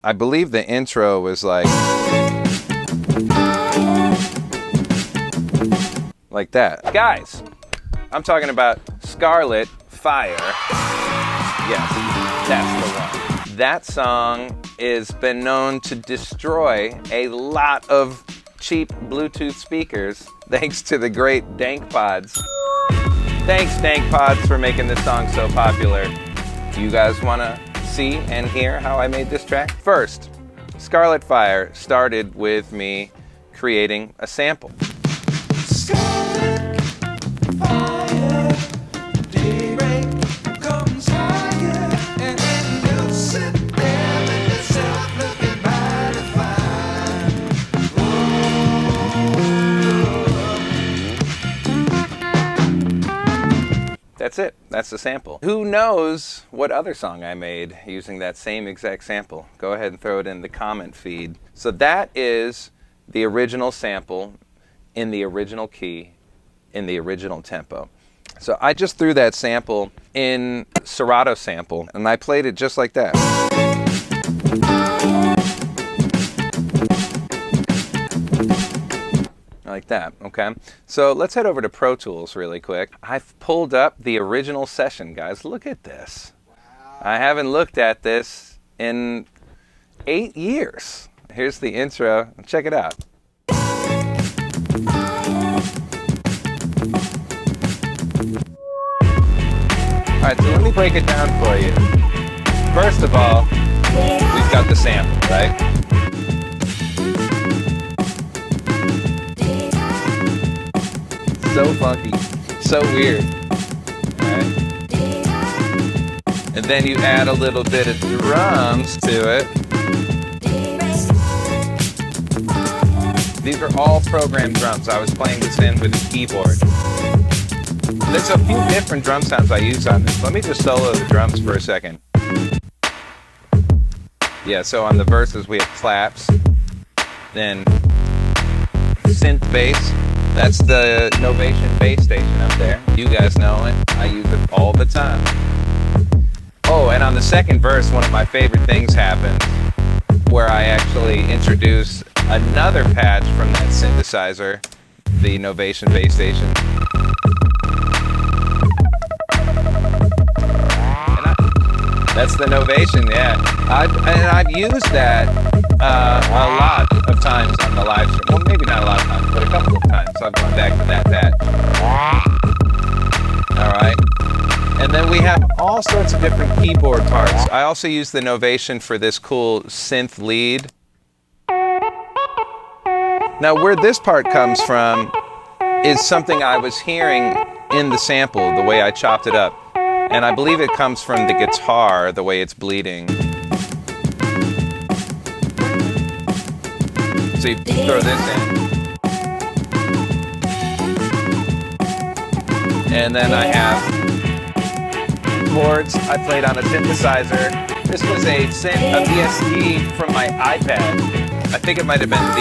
I believe the intro was like that. Guys, I'm talking about Scarlet Fire. Yes, that's the one. That song has been known to destroy a lot of cheap Bluetooth speakers thanks to the great Dank Pods. Thanks, Dank Pods, for making this song so popular. Do you guys want to see and hear how I made this track? First, Scarlet Fire started with me creating a sample. Scarlet fire, daybreak comes higher, and you'll sit there with yourself looking mighty fine. That's it. That's the sample. Who knows what other song I made using that same exact sample? Go ahead and throw it in the comment feed. So that is the original sample in the original key, in the original tempo. So I just threw that sample in Serato sample, and I played it just like that. Like that, okay? So let's head over to Pro Tools really quick. I've pulled up the original session, guys. Look at this. Wow. I haven't looked at this in 8 years. Here's the intro. Check it out. All right, so let me break it down for you. First of all, we've got the sample, right? So funky, so weird, right? And then you add a little bit of drums to it. These are all programmed drums. I was playing this in with a keyboard. There's a few different drum sounds I use on this. Let me just solo the drums for a second. Yeah, so on the verses we have claps, then synth bass. That's the Novation bass station up there. You guys know it. I use it all the time. Oh, and on the second verse, one of my favorite things happens where I actually introduce another patch from that synthesizer, the Novation bass station. That's the Novation, yeah. I've used that a lot of times on the live stream. Well, maybe not a lot of times, but a couple of times. So I've gone back to that. All right. And then we have all sorts of different keyboard parts. I also use the Novation for this cool synth lead. Now, where this part comes from is something I was hearing in the sample, the way I chopped it up. And I believe it comes from the guitar, the way it's bleeding. So you throw this in. And then I have chords I played on a synthesizer. This was a VST from my iPad. I think it might have been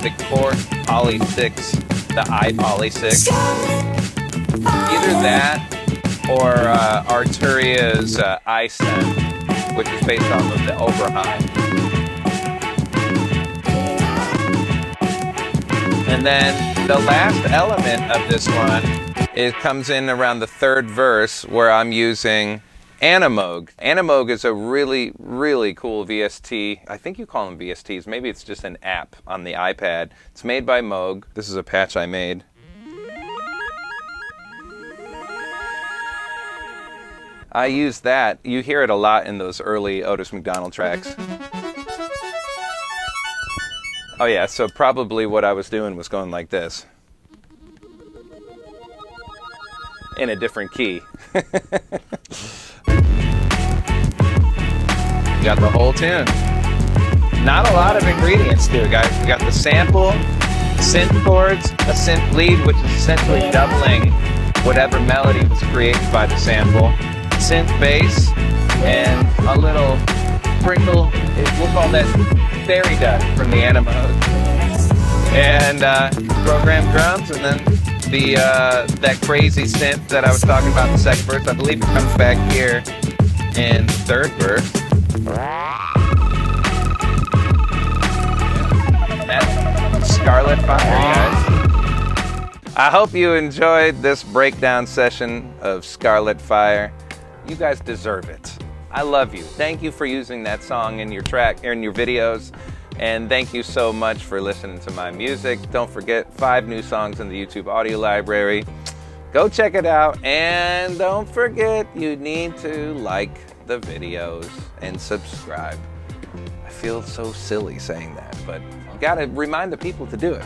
the Korg Poly 6, the iPoly 6. Either that or Arturia's iSynth, which is based off of the Oberheim. And then the last element of this one, it comes in around the third verse where I'm using Animoog. Animoog is a really, really cool VST. I think you call them VSTs. Maybe it's just an app on the iPad. It's made by Moog. This is a patch I made. I use that. You hear it a lot in those early Otis McDonald tracks. Oh yeah, so probably what I was doing was going like this. In a different key. You got the whole tune. Not a lot of ingredients to it, guys. We got the sample, synth chords, a synth lead, which is essentially doubling whatever melody was created by the sample, synth bass, and a little sprinkle, we'll call that fairy dust from the Animoog. And programmed drums, and then that crazy synth that I was talking about in the second verse. I believe it comes back here in the third verse. Scarlet Fire, guys. I hope you enjoyed this breakdown session of Scarlet Fire. You guys deserve it. I love you. Thank you for using that song in your track, in your videos. And thank you so much for listening to my music. Don't forget, 5 new songs in the YouTube audio library. Go check it out. And don't forget, you need to like the videos and subscribe. I feel so silly saying that, but you gotta remind the people to do it.